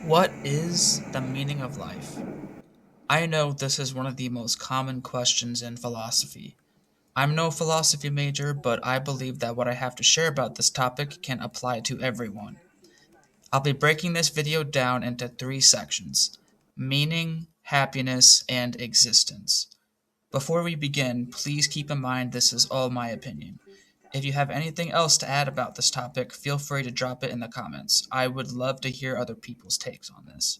What is the meaning of life? I know this is one of the most common questions in philosophy. I'm no philosophy major, but I believe that what I have to share about this topic can apply to everyone. I'll be breaking this video down into three sections: meaning, happiness, and existence. Before we begin, please keep in mind this is all my opinion. If you have anything else to add about this topic, feel free to drop it in the comments. I would love to hear other people's takes on this.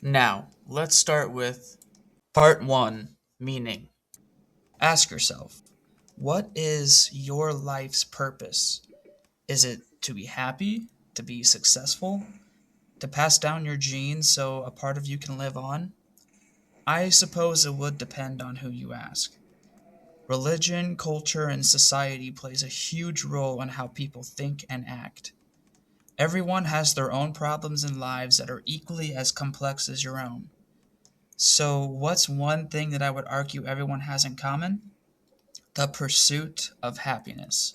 Now, let's start with part one: meaning. Ask yourself, what is your life's purpose? Is it to be happy, to be successful, to pass down your genes so a part of you can live on? I suppose it would depend on who you ask. Religion, culture, and society plays a huge role in how people think and act. Everyone has their own problems in lives that are equally as complex as your own. So, what's one thing that I would argue everyone has in common? The pursuit of happiness.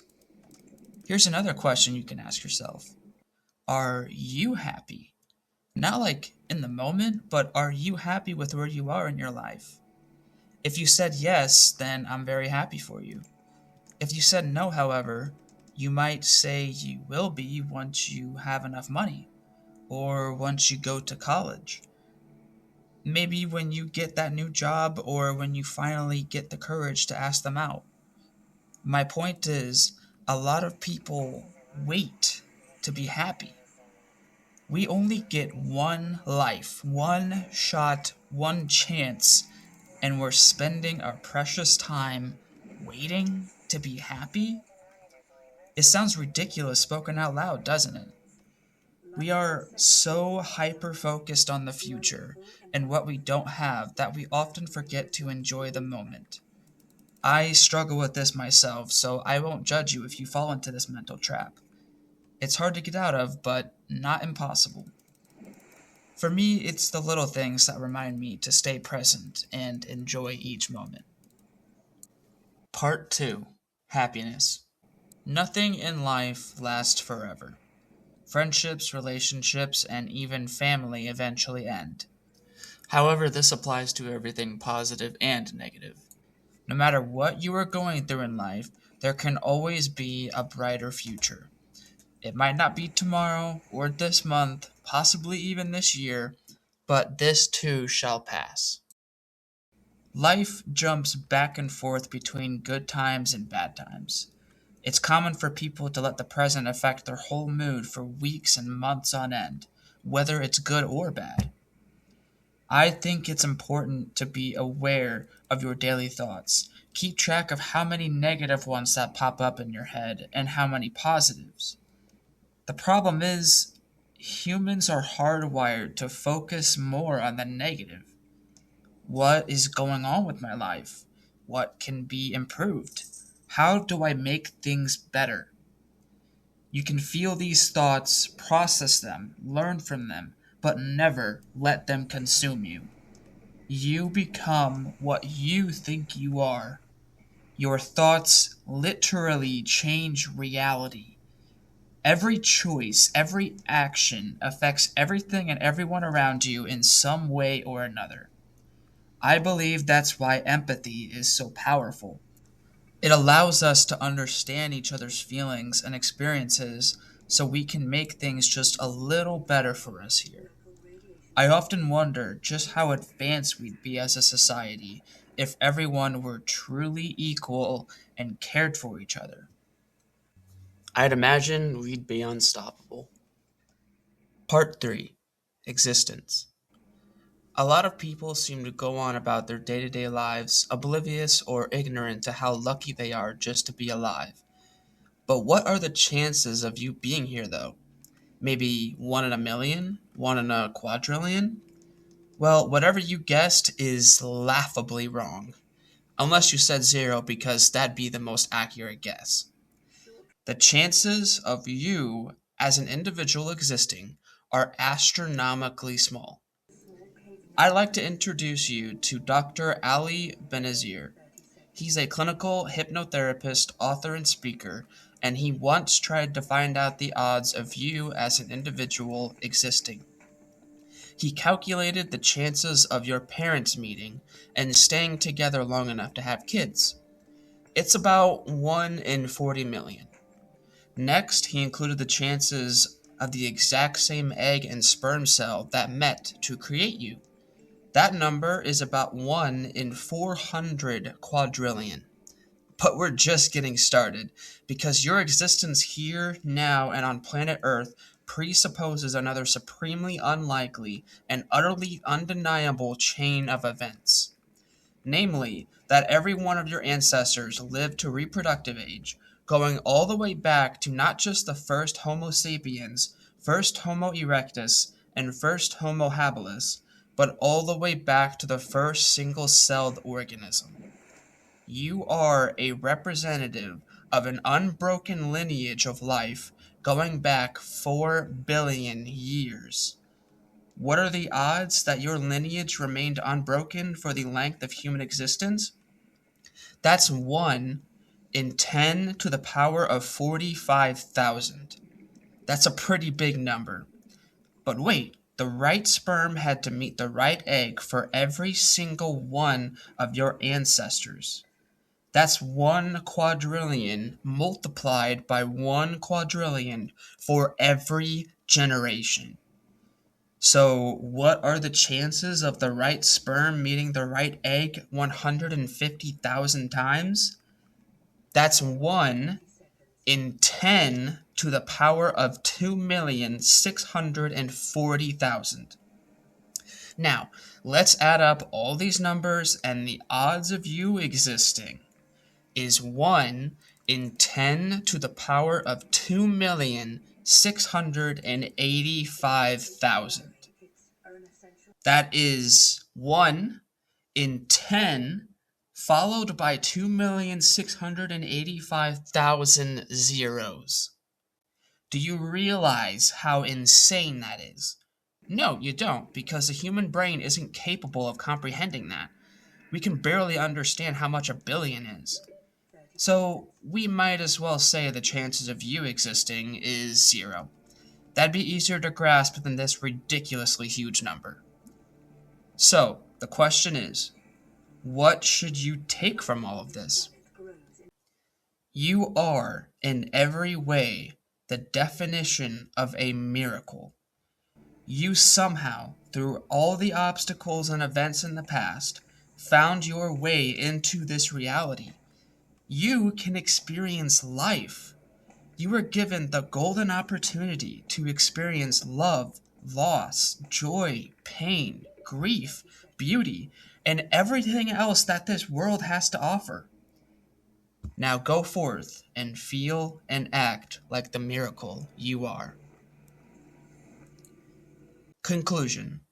Here's another question you can ask yourself: are you happy? Not like in the moment, but are you happy with where you are in your life? If you said yes, then I'm very happy for you. If you said no, however, you might say you will be once you have enough money, or once you go to college. Maybe when you get that new job, or when you finally get the courage to ask them out. My point is, a lot of people wait to be happy. We only get one life, one shot, one chance, and we're spending our precious time waiting to be happy? It sounds ridiculous spoken out loud, doesn't it? We are so hyper focused on the future and what we don't have that we often forget to enjoy the moment. I struggle with this myself, so I won't judge you if you fall into this mental trap. It's hard to get out of, but not impossible. For me, it's the little things that remind me to stay present and enjoy each moment. Part 2: happiness. Nothing in life lasts forever. Friendships, relationships, and even family eventually end. However, this applies to everything positive and negative. No matter what you are going through in life, there can always be a brighter future. It might not be tomorrow or this month, possibly even this year, but this too shall pass. Life jumps back and forth between good times and bad times. It's common for people to let the present affect their whole mood for weeks and months on end, whether it's good or bad. I think it's important to be aware of your daily thoughts. Keep track of how many negative ones that pop up in your head and how many positives. The problem is, humans are hardwired to focus more on the negative. What is going on with my life? What can be improved? How do I make things better? You can feel these thoughts, process them, learn from them, but never let them consume you. You become what you think you are. Your thoughts literally change reality. Every choice, every action affects everything and everyone around you in some way or another. I believe that's why empathy is so powerful. It allows us to understand each other's feelings and experiences so we can make things just a little better for us here. I often wonder just how advanced we'd be as a society if everyone were truly equal and cared for each other. I'd imagine we'd be unstoppable. Part 3: existence. A lot of people seem to go on about their day to day lives, oblivious or ignorant to how lucky they are just to be alive. But what are the chances of you being here, though? Maybe 1 in a million? 1 in a quadrillion? Well, whatever you guessed is laughably wrong. Unless you said zero, because that'd be the most accurate guess. The chances of you as an individual existing are astronomically small. I'd like to introduce you to Dr. Ali Benazir. He's a clinical hypnotherapist, author, and speaker, and he once tried to find out the odds of you as an individual existing. He calculated the chances of your parents meeting and staying together long enough to have kids. It's about 1 in 40 million. Next, he included the chances of the exact same egg and sperm cell that met to create you. That number is about 1 in 400 quadrillion. But we're just getting started, because your existence here, now, and on planet Earth presupposes another supremely unlikely and utterly undeniable chain of events. Namely, that every one of your ancestors lived to reproductive age, going all the way back to not just the first Homo sapiens, first Homo erectus, and first Homo habilis, but all the way back to the first single-celled organism. You are a representative of an unbroken lineage of life going back 4 billion years. What are the odds that your lineage remained unbroken for the length of human existence? That's 1 in 10 to the power of 45,000. That's a pretty big number. But wait, the right sperm had to meet the right egg for every single one of your ancestors. That's 1 quadrillion multiplied by 1 quadrillion for every generation. So, what are the chances of the right sperm meeting the right egg 150,000 times? That's 1 in 10 to the power of 2,640,000. Now, let's add up all these numbers, and the odds of you existing is 1 in 10 to the power of 2,685,000. That is 1 in 10 followed by 2,685,000 zeros. Do you realize how insane that is? No, you don't, because the human brain isn't capable of comprehending that. We can barely understand how much a billion is. So, we might as well say the chances of you existing is 0. That'd be easier to grasp than this ridiculously huge number. So, the question is, what should you take from all of this? You are, in every way, the definition of a miracle. You somehow, through all the obstacles and events in the past, found your way into this reality. You can experience life. You were given the golden opportunity to experience love, loss, joy, pain, grief, beauty, and everything else that this world has to offer. Now go forth and feel and act like the miracle you are. Conclusion.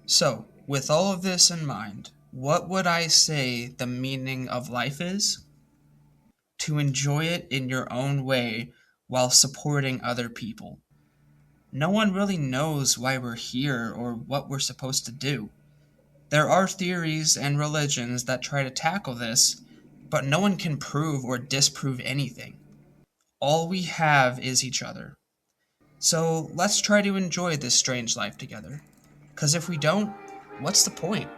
So, with all of this in mind, what would I say the meaning of life is? To enjoy it in your own way while supporting other people. No one really knows why we're here or what we're supposed to do. There are theories and religions that try to tackle this, but no one can prove or disprove anything. All we have is each other. So let's try to enjoy this strange life together. 'Cause if we don't, what's the point?